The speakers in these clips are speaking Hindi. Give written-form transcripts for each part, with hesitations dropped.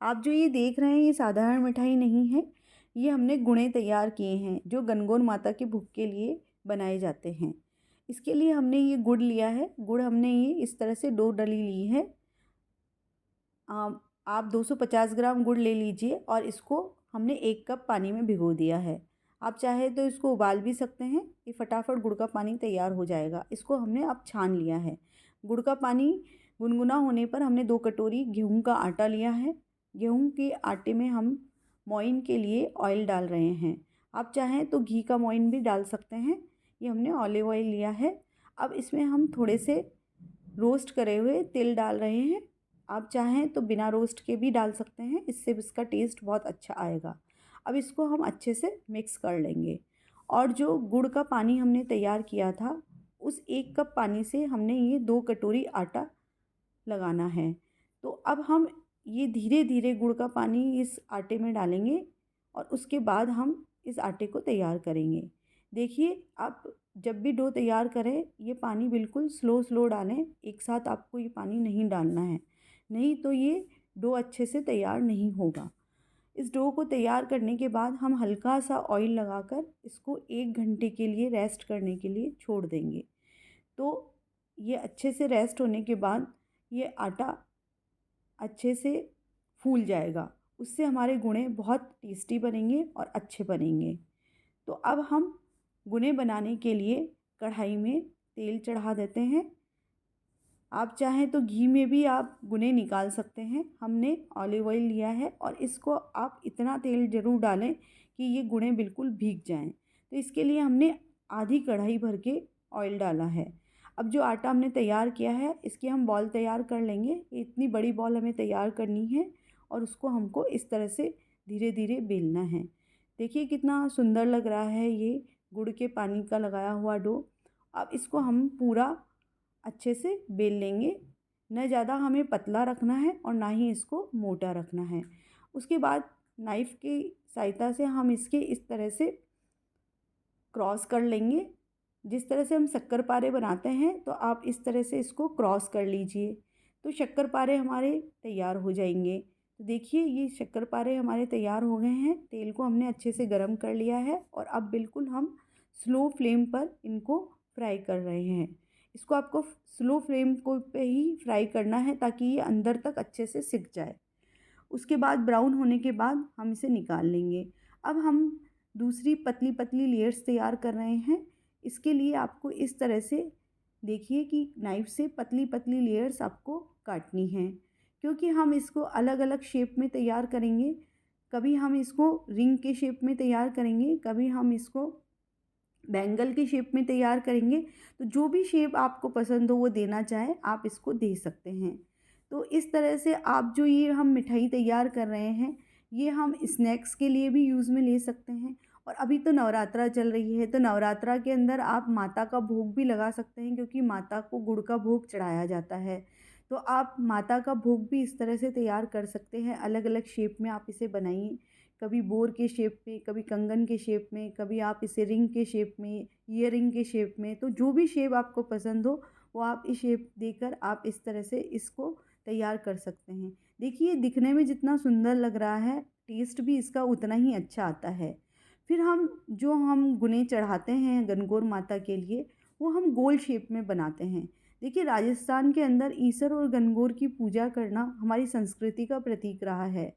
आप जो ये देख रहे हैं ये साधारण मिठाई नहीं है। ये हमने गुणे तैयार किए हैं जो गणगौर माता के भोग के लिए बनाए जाते हैं। इसके लिए हमने ये गुड़ लिया है। गुड़ हमने ये इस तरह से 2 डली ली है। आप 250 ग्राम गुड़ ले लीजिए और इसको हमने 1 कप पानी में भिगो दिया है। आप चाहे तो इसको उबाल भी सकते हैं। ये फटाफट गुड़ का पानी तैयार हो जाएगा। इसको हमने अब छान लिया है। गुड़ का पानी गुनगुना होने पर हमने 2 कटोरी गेहूं का आटा लिया है। गेहूं के आटे में हम मोइन के लिए ऑयल डाल रहे हैं। आप चाहें तो घी का मोइन भी डाल सकते हैं। ये हमने ऑलिव ऑयल लिया है। अब इसमें हम थोड़े से रोस्ट करे हुए तिल डाल रहे हैं। आप चाहें तो बिना रोस्ट के भी डाल सकते हैं, इससे इसका टेस्ट बहुत अच्छा आएगा। अब इसको हम अच्छे से मिक्स कर लेंगे। और जो गुड़ का पानी हमने तैयार किया था उस 1 कप पानी से हमने ये 2 कटोरी आटा लगाना है। तो अब हम ये धीरे धीरे गुड़ का पानी इस आटे में डालेंगे और उसके बाद हम इस आटे को तैयार करेंगे। देखिए, आप जब भी डो तैयार करें ये पानी बिल्कुल स्लो स्लो डालें। एक साथ आपको ये पानी नहीं डालना है, नहीं तो ये डो अच्छे से तैयार नहीं होगा। इस डो को तैयार करने के बाद हम हल्का सा ऑयल लगाकर इसको 1 घंटे के लिए रेस्ट करने के लिए छोड़ देंगे। तो ये अच्छे से रेस्ट होने के बाद ये आटा अच्छे से फूल जाएगा। उससे हमारे गुणे बहुत टेस्टी बनेंगे और अच्छे बनेंगे। तो अब हम गुने बनाने के लिए कढ़ाई में तेल चढ़ा देते हैं। आप चाहें तो घी में भी आप गुने निकाल सकते हैं। हमने ऑलिव ऑयल लिया है और इसको आप इतना तेल ज़रूर डालें कि ये गुने बिल्कुल भीग जाएं। तो इसके लिए हमने आधी कढ़ाई भर के ऑयल डाला है। अब जो आटा हमने तैयार किया है इसकी हम बॉल तैयार कर लेंगे। इतनी बड़ी बॉल हमें तैयार करनी है और उसको हमको इस तरह से धीरे धीरे बेलना है। देखिए कितना सुंदर लग रहा है ये गुड़ के पानी का लगाया हुआ डो। अब इसको हम पूरा अच्छे से बेल लेंगे। न ज़्यादा हमें पतला रखना है और ना ही इसको मोटा रखना है। उसके बाद नाइफ़ की सहायता से हम इसके इस तरह से क्रॉस कर लेंगे। जिस तरह से हम शक्करपारे बनाते हैं तो आप इस तरह से इसको क्रॉस कर लीजिए, तो शक्करपारे हमारे तैयार हो जाएंगे। तो देखिए ये शक्करपारे हमारे तैयार हो गए हैं। तेल को हमने अच्छे से गर्म कर लिया है और अब बिल्कुल हम स्लो फ्लेम पर इनको फ्राई कर रहे हैं। इसको आपको स्लो फ्लेम को पे ही फ्राई करना है ताकि ये अंदर तक अच्छे से सिक जाए। उसके बाद ब्राउन होने के बाद हम इसे निकाल लेंगे। अब हम दूसरी पतली पतली लेयर्स तैयार कर रहे हैं। इसके लिए आपको इस तरह से देखिए कि नाइफ़ से पतली पतली लेयर्स आपको काटनी हैं, क्योंकि हम इसको अलग अलग शेप में तैयार करेंगे। कभी हम इसको रिंग के शेप में तैयार करेंगे, कभी हम इसको बैंगल की शेप में तैयार करेंगे। तो जो भी शेप आपको पसंद हो वो देना चाहे आप इसको दे सकते हैं। तो इस तरह से आप जो ये हम मिठाई तैयार कर रहे हैं ये हम स्नैक्स के लिए भी यूज़ में ले सकते हैं। और अभी तो नवरात्रा चल रही है तो नवरात्रा के अंदर आप माता का भोग भी लगा सकते हैं, क्योंकि माता को गुड़ का भोग चढ़ाया जाता है। तो आप माता का भोग भी इस तरह से तैयार कर सकते हैं। अलग अलग शेप में आप इसे बनाइए, कभी बोर के शेप में, कभी कंगन के शेप में, कभी आप इसे रिंग के शेप में, ईयरिंग के शेप में। तो जो भी शेप आपको पसंद हो वो आप इस शेप देकर आप इस तरह से इसको तैयार कर सकते हैं। देखिए दिखने में जितना सुंदर लग रहा है टेस्ट भी इसका उतना ही अच्छा आता है। फिर हम गुने चढ़ाते हैं गणगौर माता के लिए वो हम गोल शेप में बनाते हैं। देखिए राजस्थान के अंदर ईसर और गणगौर की पूजा करना हमारी संस्कृति का प्रतीक रहा है।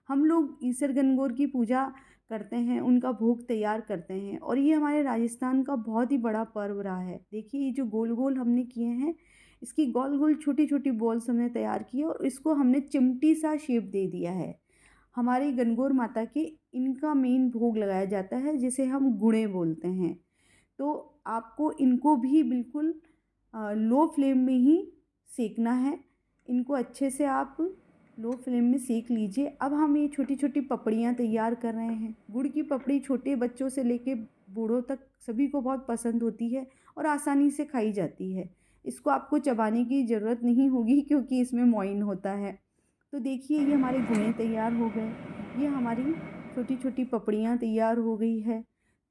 हम लोग ईसर गणगौर की पूजा करते हैं, उनका भोग तैयार करते हैं और ये हमारे राजस्थान का बहुत ही बड़ा पर्व रहा है। देखिए ये जो गोल गोल हमने किए हैं इसकी गोल गोल छोटी छोटी बॉल्स हमने तैयार की है और इसको हमने चिमटी सा शेप दे दिया है। हमारी गणगौर माता के इनका मेन भोग लगाया जाता है जिसे हम गुणे बोलते हैं। तो आपको इनको भी बिल्कुल लो फ्लेम में ही सेकना है। इनको अच्छे से आप लो फ्लेम में सेक लीजिए। अब हम ये छोटी छोटी पपड़ियाँ तैयार कर रहे हैं। गुड़ की पपड़ी छोटे बच्चों से लेके बूढ़ों तक सभी को बहुत पसंद होती है और आसानी से खाई जाती है। इसको आपको चबाने की ज़रूरत नहीं होगी क्योंकि इसमें मोइन होता है। तो देखिए ये हमारे गुणे तैयार हो गए। ये हमारी छोटी छोटी पपड़ियाँ तैयार हो गई है।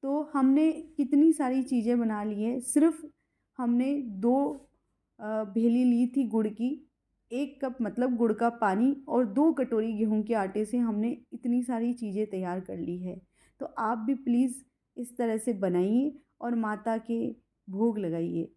तो हमने कितनी सारी चीज़ें बना ली है। सिर्फ हमने 2 भेली ली थी गुड़ की, 1 कप मतलब गुड़ का पानी और 2 कटोरी गेहूं के आटे से हमने इतनी सारी चीज़ें तैयार कर ली है। तो आप भी प्लीज़ इस तरह से बनाइए और माता के भोग लगाइए।